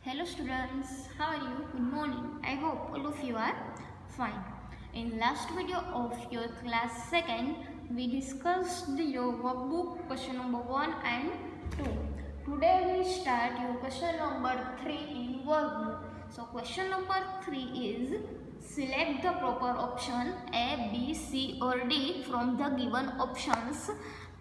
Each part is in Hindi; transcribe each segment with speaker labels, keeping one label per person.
Speaker 1: Hello students, how are you? Good morning. I hope all of you are fine. In last video of your class 2nd, we discussed your workbook question number 1 and 2. Today we start your question number 3 in workbook. So question number 3 is select the proper option A, B, C or D from the given options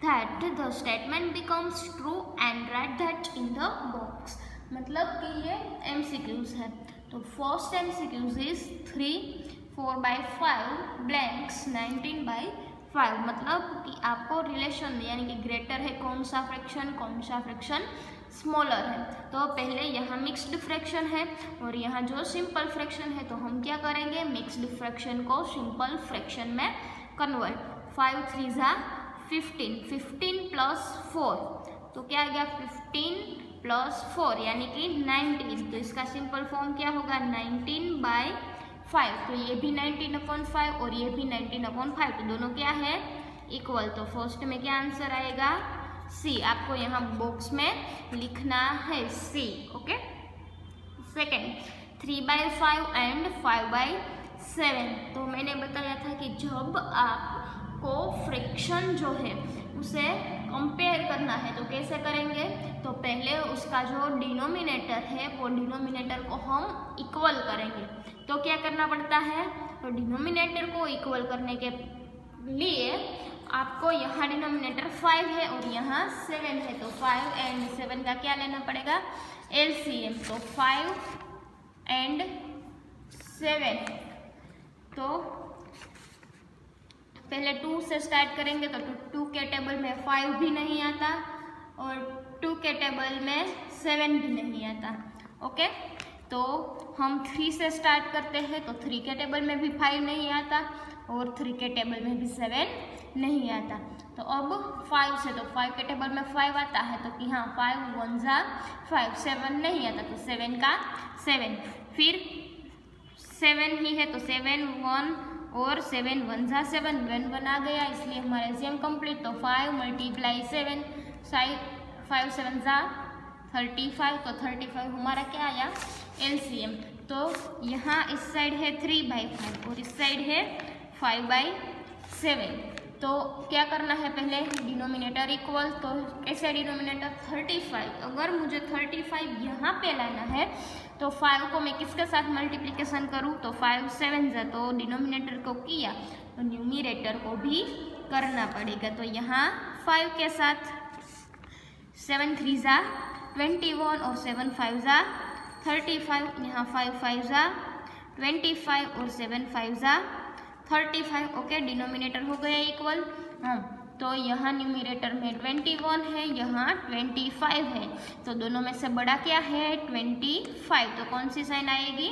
Speaker 1: that the statement becomes true and write that in the box. मतलब कि ये MCQs है। तो फर्स्ट MCQs इज 3/4/5 ब्लैंक्स 19/5। मतलब कि आपको रिलेशन यानी कि ग्रेटर है कौन सा फ्रैक्शन स्मॉलर है। तो पहले यहाँ मिक्स्ड फ्रैक्शन है और यहाँ जो सिंपल फ्रैक्शन है, तो हम क्या करेंगे, मिक्स्ड फ्रैक्शन को सिंपल फ्रैक्शन में कन्वर्ट। 5 3 ज़ा 15, 15 + 4 तो क्या आ गया 15 + 4 यानी कि 19। तो इसका सिंपल फॉर्म क्या होगा 19/5। तो ये भी 19/5 और ये भी 19/5, तो दोनों क्या है इक्वल। तो फर्स्ट में क्या आंसर आएगा सी। आपको यहाँ बॉक्स में लिखना है सी। ओके। Second 3/5 and 5/7। तो मैंने बताया था कि जब आपको फ्रैक्शन जो है उसे कंपेयर करना है तो कैसे करेंगे, तो पहले उसका जो डिनोमिनेटर है वो डिनोमिनेटर को हम इक्वल करेंगे। तो क्या करना पड़ता है, तो डिनोमिनेटर को इक्वल करने के लिए आपको यहाँ डिनोमिनेटर 5 है और यहाँ 7 है, तो 5 एंड 7 का क्या लेना पड़ेगा LCM। तो 5 एंड 7, तो पहले 2 से स्टार्ट करेंगे। तो 2 के टेबल में 5 भी नहीं आता और 2 के टेबल में 7 भी नहीं आता। ओके। तो हम 3 से स्टार्ट करते हैं, तो 3 के टेबल में भी 5 नहीं आता और 3 के टेबल में भी 7 नहीं आता। तो अब 5 से, तो 5 के टेबल में 5 आता है, तो कि हाँ 5 1 ज़ा 5, 7 नहीं आता, तो 7 का 7, फिर 7 ही है तो 7 1 और 7 1 ज़ा 7, 1 आ गया, इसलिए हमारा एलसीएम कंप्लीट। तो 5 × 7, 5 7 ज़ा 35, तो 35 हमारा क्या आया एलसीएम। तो यहाँ इस साइड है 3/5 और इस साइड है 5/7। तो क्या करना है, पहले डिनोमिनेटर इक्वल। तो कैसे डिनोमिनेटर 35, अगर मुझे 35 यहाँ पे लाना है तो 5 को मैं किसके साथ मल्टीप्लिकेशन करूँ, तो 5 7 ज़ा, तो डिनोमिनेटर को किया तो न्यूमिनेटर को भी करना पड़ेगा। तो यहाँ 5 के साथ 7 3 ज़ा 21 और 7 5 ज़ा 35, यहाँ 5 5 ज़ा 25 और 7 5 ज़ा 35। ओके, डिनोमिनेटर हो गया इक्वल। तो यहाँ न्यूमिनेटर में 21 है, यहाँ 25 है, तो दोनों में से बड़ा क्या है 25। तो कौन सी साइन आएगी,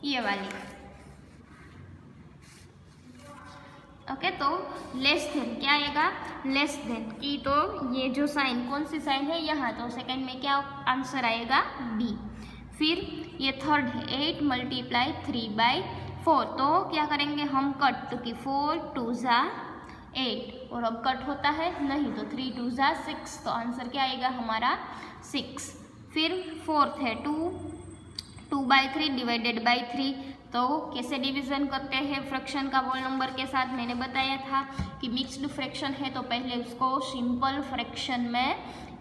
Speaker 1: ये वाली। ओके। तो लेस देन क्या आएगा, लेस देन की। तो ये जो साइन कौन सी साइन है यहाँ, तो सेकंड में क्या आंसर आएगा बी। फिर ये थर्ड है 8 × 3/4। तो क्या करेंगे हम कट, तो कि 4 2 ज़ा 8 और अब कट होता है नहीं, तो 3 2 ज़ा 6, तो आंसर क्या आएगा हमारा 6। फिर फोर्थ है 2/3 / 3। तो कैसे डिवीज़न करते हैं फ्रैक्शन का होल नंबर के साथ, मैंने बताया था कि मिक्स्ड फ्रैक्शन है तो पहले उसको सिंपल फ्रैक्शन में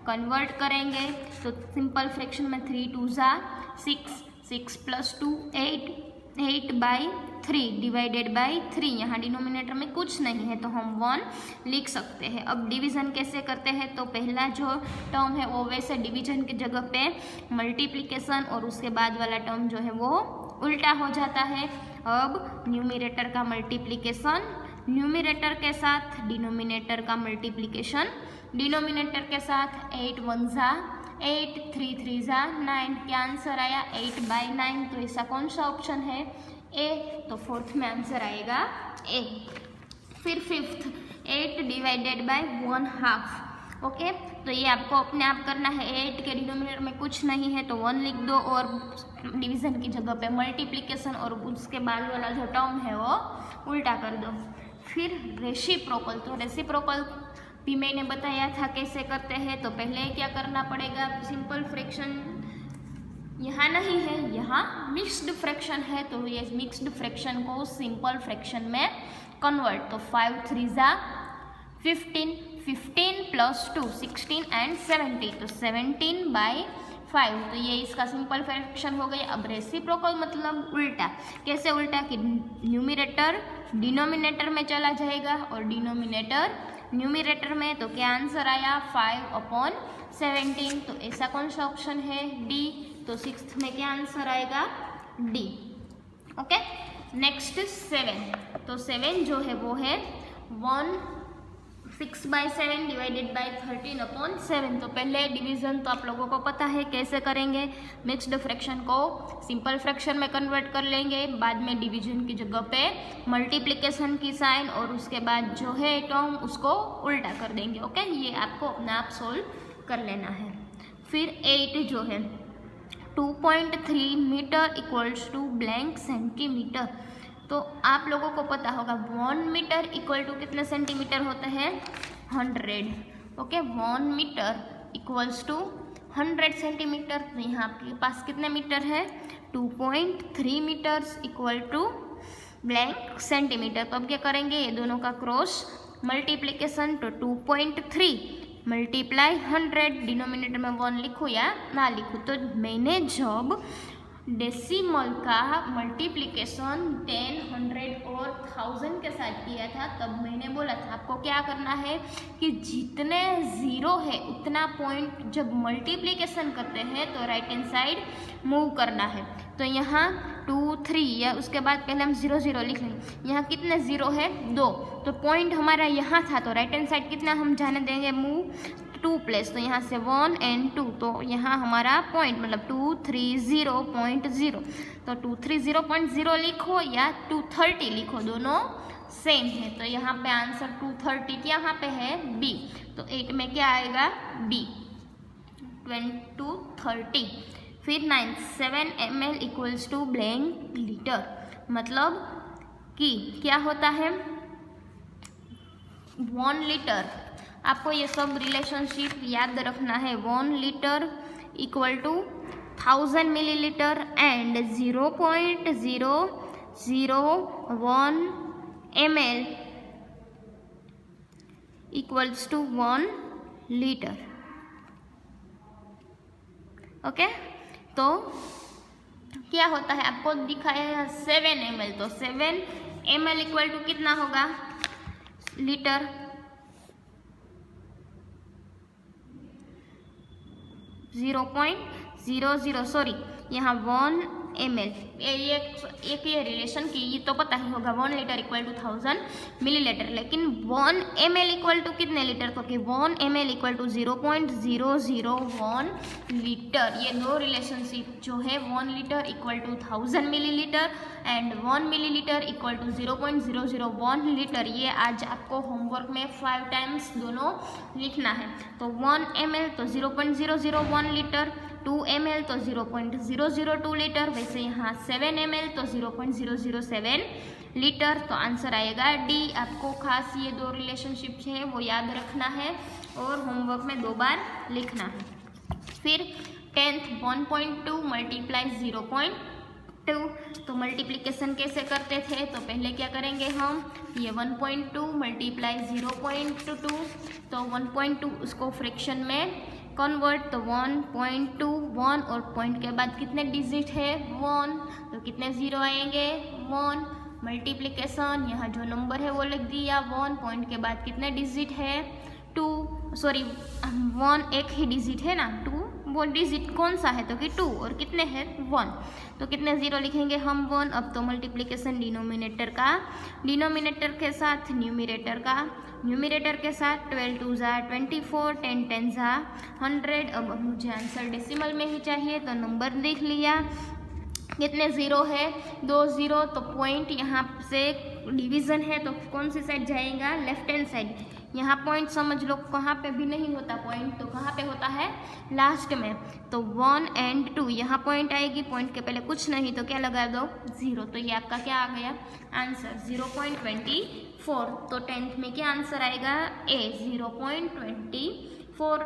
Speaker 1: कन्वर्ट करेंगे। तो सिंपल फ्रैक्शन में 3 2 ज़ा 6, 6 + 2 8, 8/3 / 3। यहाँ डिनोमिनेटर में कुछ नहीं है तो हम 1 लिख सकते हैं। अब डिवीज़न कैसे करते हैं, तो पहला जो टर्म है वो वैसे डिवीज़न की जगह पे मल्टीप्लिकेशन और उसके बाद वाला टर्म जो है वो उल्टा हो जाता है। अब न्यूमिनेटर का मल्टीप्लिकेशन न्यूमिनेटर के साथ, डिनोमिनेटर का मल्टीप्लिकेशन डिनोमिनेटर के साथ। 8 1 ज़ा 8, 3 3 ज़ा 9, क्या आंसर आया 8/9। तो ऐसा कौन सा ऑप्शन है ए, तो फोर्थ में आंसर आएगा ए। फिर फिफ्थ 8 / 1/2। ओके। तो ये आपको अपने आप करना है, 8 के डिनोमिनेटर में कुछ नहीं है तो 1 लिख दो और डिवीज़न की जगह पे मल्टीप्लिकेशन और उसके बाद वाला जो टर्म है वो उल्टा कर दो। फिर रेसिप्रोकल, तो रेसिप्रोकल भी मैंने बताया था कैसे करते हैं। तो पहले क्या करना पड़ेगा, सिंपल फ्रैक्शन यहाँ नहीं है, यहाँ मिक्स्ड फ्रैक्शन है, तो ये मिक्स्ड फ्रैक्शन को सिंपल फ्रैक्शन में कन्वर्ट। तो 5 3 ज़ा 15, 15 + 2 16 एंड 70, तो 17/5, तो ये इसका सिंपल फ्रैक्शन हो गया। अब रेसिप्रोकल मतलब उल्टा। कैसे उल्टा कि न्यूमिनेटर डिनोमिनेटर में चला जाएगा और डिनोमिनेटर न्यूमिनेटर में, तो क्या आंसर आया 5/17। तो ऐसा कौन सा ऑप्शन है? डी। तो 6th में क्या आंसर आएगा? डी। Okay, next 7। तो 7 जो है वो है 6/7 डिवाइडेड बाय 13/7। तो पहले डिवीजन तो आप लोगों को पता है कैसे करेंगे, मिक्स्ड फ्रैक्शन को सिंपल फ्रैक्शन में कन्वर्ट कर लेंगे, बाद में डिवीजन की जगह पे मल्टीप्लिकेशन की साइन और उसके बाद जो है टर्म उसको उल्टा कर देंगे। ओके, ये आपको अपने आप सोल्व कर लेना है। फिर 8 जो है 2.3 metre equals to blank centimetre. तो आप लोगों को पता होगा 1 मीटर इक्वल टू कितने सेंटीमीटर होते हैं? 100। Okay, 1 metre equals to 100 centimetre. तो यहाँ आपके पास कितने मीटर है? 2.3 metres equal to blank centimetre. तो अब क्या करेंगे? ये दोनों का क्रॉस मल्टीप्लिकेशन, तो 2.3 मल्टीप्लाई 100, डिनोमिनेटर में 1 लिखूँ या ना लिखूँ? तो मैंने जब डेसिमल का मल्टीप्लिकेशन 10, 100 और 1000 के साथ किया था, तब मैंने बोला था आपको क्या करना है कि जितने ज़ीरो है उतना पॉइंट जब मल्टीप्लिकेशन करते हैं तो राइट हैंड साइड मूव करना है। तो यहाँ 2 3 या उसके बाद पहले हम 0 0 लिख लेंगे। यहाँ कितने ज़ीरो है? 2। तो पॉइंट हमारा यहाँ था, तो राइट हैंड साइड कितना हम जाने देंगे? Move 2 place. तो यहाँ से 1 and 2, तो यहाँ हमारा पॉइंट मतलब 230.0। तो 230.0 लिखो या 230 लिखो, दोनों सेम है। तो यहाँ पे आंसर 230 यहाँ पे है बी। तो 8 में क्या आएगा? बी 230। फिर 9 7 ml equals to blank litre. मतलब कि क्या होता है? 1 लीटर, आपको ये सब रिलेशनशिप याद रखना है। 1 litre equal to 1000 millilitre and 0.001 ml equals to 1 litre. Okay, तो क्या होता है आपको दिखाया है 7 ml। तो 7 ml इक्वल टू कितना होगा? लीटर। 0.00 सॉरी, यहाँ 1 ml। एक ये रिलेशन की ये तो पता ही होगा 1 लीटर इक्वल टू 1000 मिलीलीटर, लेकिन 1 ml इक्वल टू कितने लीटर? तो कि 1 ml इक्वल टू 0.001 लीटर। ये दो रिलेशनशिप जो है 1 litre equal to 1000 millilitre and 1 millilitre equal to 0.001 litre, ये आज आपको होमवर्क में 5 टाइम्स दोनों लिखना है। तो 1 ml तो 0.001 लीटर, 2 ml तो 0.002 लीटर, वैसे यहाँ 7 ml तो 0.007 लीटर। तो आंसर आएगा डी। आपको खास ये दो रिलेशनशिप है वो याद रखना है और होमवर्क में 2 बार लिखना है। फिर 10th 1.2 मल्टीप्लाई 0.2। तो मल्टीप्लिकेशन कैसे करते थे? तो पहले क्या करेंगे हम? ये 1.2 मल्टीप्लाई 0.2, तो 1.2 उसको फ्रैक्शन में कन्वर्ट। तो 1.2 1 और पॉइंट के बाद कितने डिजिट है? 1। तो कितने ज़ीरो आएंगे? 1। मल्टीप्लिकेशन, यहाँ जो नंबर है वो लिख दिया 1, पॉइंट के बाद कितने डिजिट है? 2 सॉरी 1 एक ही डिजिट है ना, 2 वो डिजिट कौन सा है? तो कि 2 और कितने हैं? 1। तो कितने ज़ीरो लिखेंगे हम? 1। अब तो मल्टीप्लिकेशन डिनोमिनेटर का डिनोमिनेटर के साथ न्यूमिनेटर का न्यूमिनेटर के साथ 12 2 ज़ा 24, 10 10 ज़ा 100। अब मुझे आंसर डेसिमल में ही चाहिए, तो नंबर लिख लिया। कितने ज़ीरो है? 2 ज़ीरो। तो पॉइंट यहाँ से डिवीज़न है तो कौन सी साइड जाएगा? Left hand side. यहाँ पॉइंट समझ लो कहाँ पे भी नहीं होता पॉइंट, तो कहाँ पे होता है? लास्ट में। तो 1 and 2 यहाँ पॉइंट आएगी, पॉइंट के पहले कुछ नहीं तो क्या लगा दो? 0। तो ये आपका क्या आ गया? आंसर 0.24। तो 10th में क्या आंसर आएगा? ए 0.24।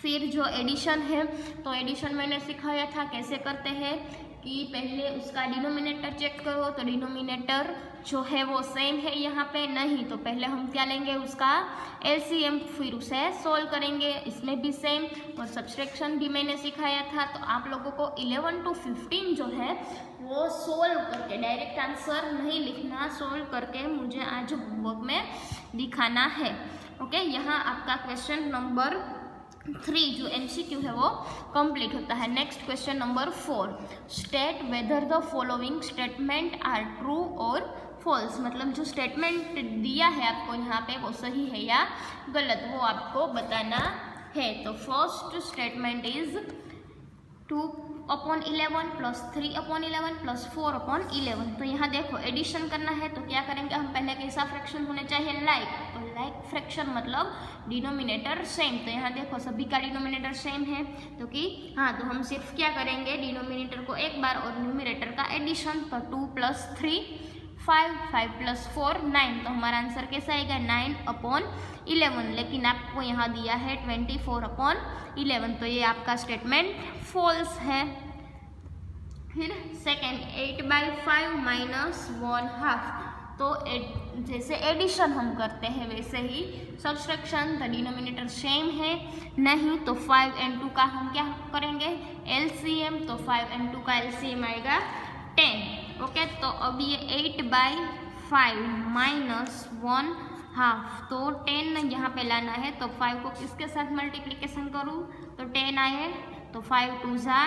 Speaker 1: फिर जो एडिशन है तो एडिशन मैंने सिखाया था कैसे करते हैं कि पहले उसका डिनोमिनेटर चेक करो, तो डिनोमिनेटर जो है वो सेम है यहाँ पे नहीं, तो पहले हम क्या लेंगे उसका एलसीएम, फिर उसे सोल्व करेंगे, इसमें भी सेम। और सब्सट्रैक्शन भी मैंने सिखाया था, तो आप लोगों को 11 to 15 जो है वो सोल्व करके, डायरेक्ट आंसर नहीं लिखना, सोल्व करके मुझे आज होमवर्क में दिखाना है। ओके, यहाँ आपका क्वेश्चन नंबर 3 जो MCQ है वो कंप्लीट होता है। Next question number 4, state whether the following statement are true और फॉल्स, मतलब जो स्टेटमेंट दिया है आपको यहाँ पे वो सही है या गलत, वो आपको बताना है। तो फर्स्ट स्टेटमेंट इज 2/11 + 3/11 + 4/11। तो यहाँ देखो एडिशन करना है तो क्या करेंगे हम, पहले कैसा फ्रैक्शन होने चाहिए, लाइक, तो लाइक फ्रैक्शन मतलब डिनोमिनेटर सेम। तो यहाँ देखो सभी का डिनोमिनेटर सेम है, तो कि हाँ, तो हम सिर्फ क्या करेंगे, डिनोमिनेटर को एक बार और न्यूमिनेटर का एडिशन। तो 2 + 3 5, 5 + 4 9, तो हमारा आंसर कैसा आएगा 9/11। लेकिन आपको यहाँ दिया है 24/11, तो ये आपका स्टेटमेंट फॉल्स है। फिर सेकेंड 8/5 - 1/2, तो जैसे एडिशन हम करते हैं वैसे ही सब्सट्रैक्शन, तो डिनोमिनेटर सेम है नहीं, तो 5 and 2 का हम क्या करेंगे एलसीएम, तो 5 and 2 का एलसीएम आएगा 10। ओके, तो अब ये 8/5 - 1/2, तो 10 यहाँ पे लाना है, तो 5 को किसके साथ मल्टीप्लिकेशन करूँ, तो 10 आए, तो 5 2 ज़ा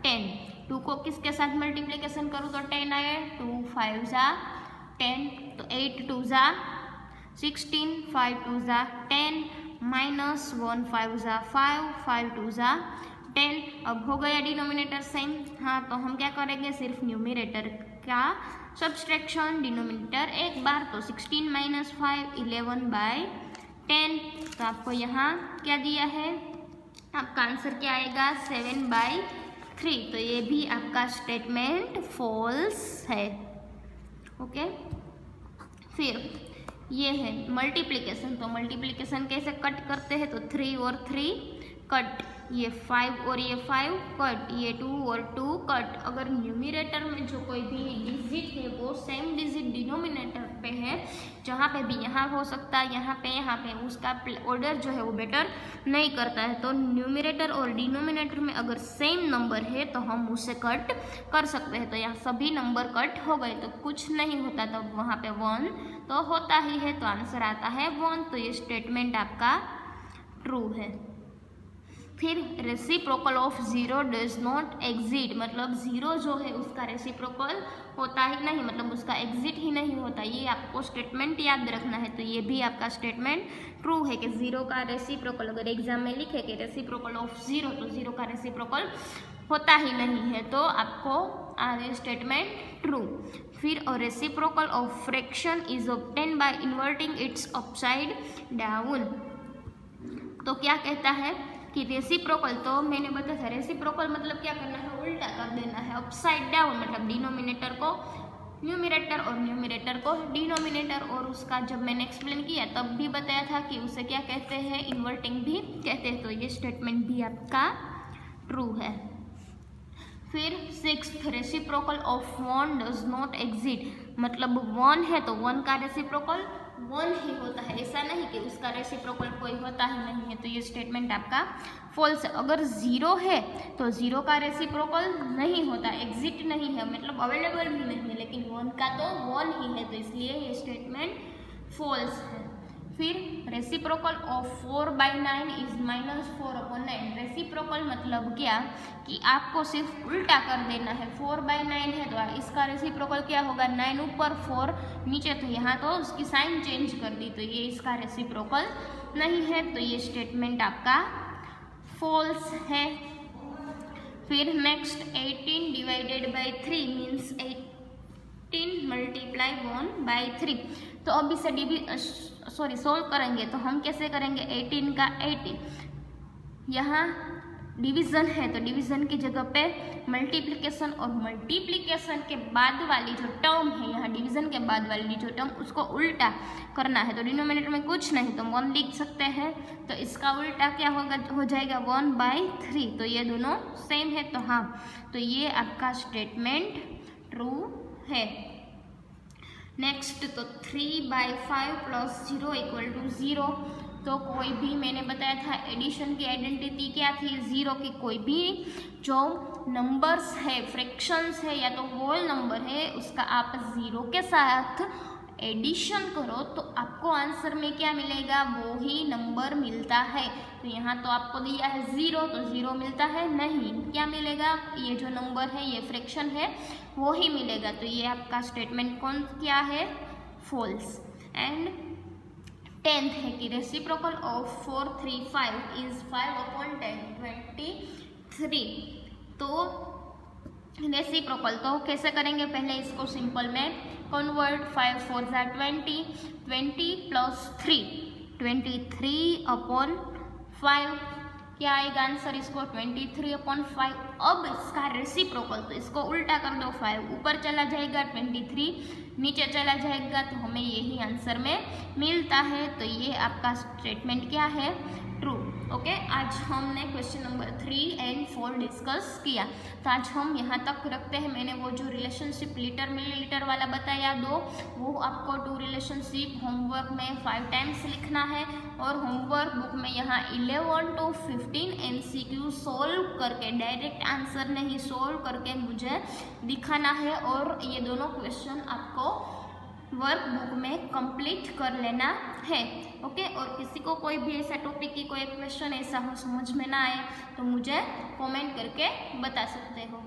Speaker 1: 10, 2 को किसके साथ मल्टीप्लिकेशन करूँ, तो 10 आए, 2 5 ज़ा 10, तो 8 2 ज़ा 16, 5 2 ज़ा 10 -1 5 ज़ा 5, 5 2 ज़ा 10। अब हो गया डिनोमिनेटर सेम। हाँ, तो हम क्या करेंगे, सिर्फ न्यूमिनेटर का सब्सट्रैक्शन, डिनोमिनेटर एक बार, तो 16 - 5 11/10। तो आपको यहाँ क्या दिया है, आपका आंसर क्या आएगा 7/3, तो ये भी आपका स्टेटमेंट फॉल्स है। ओके, फिर ये है मल्टीप्लिकेशन, तो मल्टीप्लिकेशन कैसे कट करते हैं, तो 3 और 3 कट, ये 5 और ये 5 कट, ये 2 और 2 कट। अगर न्यूमिनेटर में जो कोई भी डिजिट है वो सेम डिजिट डिनोमिनेटर पे है, जहाँ पे भी यहाँ हो सकता है, यहाँ पे उसका ऑर्डर जो है वो बेटर नहीं करता है। तो न्यूमिनेटर और डिनोमिनेटर में अगर सेम नंबर है तो हम उसे कट कर सकते हैं। तो यहाँ सभी नंबर कट हो गए तो कुछ नहीं होता, तो वहाँ पे 1 तो होता ही है, तो आंसर आता है 1। तो ये स्टेटमेंट आपका ट्रू है। फिर reciprocal of 0 does not exit, मतलब 0 जो है उसका रेसिप्रोकल होता ही नहीं, मतलब उसका एग्जिट ही नहीं होता, ये आपको स्टेटमेंट याद रखना है। तो ये भी आपका स्टेटमेंट ट्रू है कि 0 का रेसिप्रोकल, अगर एग्जाम में लिखे कि रेसिप्रोकल ऑफ 0, तो 0 का रेसिप्रोकल होता ही नहीं है, तो आपको आगे स्टेटमेंट ट्रू। फिर reciprocal of fraction is obtain bye inverting it's upside down, तो क्या कहता है कि रेसिप्रोकल, तो मैंने बताया था रेसिप्रोकल मतलब क्या करना है, उल्टा कर देना है, अपसाइड डाउन मतलब डिनोमिनेटर को न्यूमिनेटर और न्यूमिनेटर को डिनोमिनेटर। और उसका जब मैंने एक्सप्लेन किया तब भी बताया था कि उसे क्या कहते हैं, इन्वर्टिंग भी कहते हैं। तो ये स्टेटमेंट भी आपका ट्रू है। फिर 6th reciprocal of 1 does not exit, मतलब 1 है तो 1 का रेसिप्रोकल 1 ही होता है, ऐसा नहीं कि उसका रेसिप्रोकल कोई होता ही नहीं है। तो ये स्टेटमेंट आपका फॉल्स है। अगर 0 है तो 0 का रेसिप्रोकल नहीं होता, एग्जिट नहीं है, मतलब अवेलेबल भी नहीं है, लेकिन 1 का तो 1 ही है, तो इसलिए ये स्टेटमेंट फॉल्स है। फिर रेसिप्रोकल ऑफ 4/9 इज -4/9, रेसिप्रोकल मतलब क्या कि आपको सिर्फ उल्टा कर देना है। 4/9 है तो इसका रेसिप्रोकल क्या होगा, 9 ऊपर 4 नीचे, तो यहाँ तो उसकी साइन चेंज कर दी, तो ये इसका रेसिप्रोकल नहीं है, तो ये स्टेटमेंट आपका फॉल्स है। फिर next 18 divided by 3 means 18 multiply 1/3, तो अब इसे सोल्व करेंगे तो हम कैसे करेंगे, 18 का 18 यहाँ डिवीज़न है तो डिवीज़न की जगह पे मल्टीप्लिकेशन, और मल्टीप्लिकेशन के बाद वाली जो टर्म है, यहाँ डिवीज़न के बाद वाली जो टर्म, उसको उल्टा करना है। तो डिनोमिनेटर में कुछ नहीं तो 1 लिख सकते हैं, तो इसका उल्टा क्या होगा, हो जाएगा 1/3। तो ये दोनों सेम है, तो हाँ, तो ये आपका स्टेटमेंट ट्रू है। नेक्स्ट, तो 3/5 + 0 = 0। तो कोई भी, मैंने बताया था एडिशन की आइडेंटिटी क्या थी, 0 की कोई भी जो नंबर्स है, फ्रैक्शंस है या तो होल नंबर है, उसका आप 0 के साथ एडिशन करो तो आपको आंसर में क्या मिलेगा, वो ही नंबर मिलता है। तो यहाँ तो आपको दिया है 0, तो 0 मिलता है नहीं, क्या मिलेगा, ये जो नंबर है, ये फ्रैक्शन है, वो ही मिलेगा। तो ये आपका स्टेटमेंट कौन क्या है, फॉल्स। एंड 10th है कि रेसिप्रोकल ऑफ 435 इज 5/10 23। तो रेसिप्रोकल तो कैसे करेंगे, पहले इसको सिंपल में कन्वर्ट, 5 4 20, 20 + 3 23/5, क्या आएगा आंसर इसको, 23/5। अब इसका रेसिप्रोकल, तो इसको उल्टा कर दो, 5 ऊपर चला जाएगा, 23 नीचे चला जाएगा, तो हमें यही आंसर में मिलता है। तो ये आपका स्टेटमेंट क्या है, ट्रू। ओके, आज हमने क्वेश्चन नंबर 3 और 4 डिस्कस किया। तो आज हम यहाँ तक रखते हैं। मैंने वो जो रिलेशनशिप लीटर मिलीलीटर वाला बताया दो, वो आपको 2 रिलेशनशिप होमवर्क में 5 टाइम्स लिखना है, और होमवर्क बुक में यहाँ 11 to 15 MCQ सोल्व करके, डायरेक्ट आंसर नहीं, सोल्व करके मुझे दिखाना है, और ये दोनों क्वेश्चन आपको वर्क बुक में कंप्लीट कर लेना है। ओके, और किसी को कोई भी ऐसा टॉपिक की कोई क्वेश्चन ऐसा हो समझ में ना आए तो मुझे कमेंट करके बता सकते हो।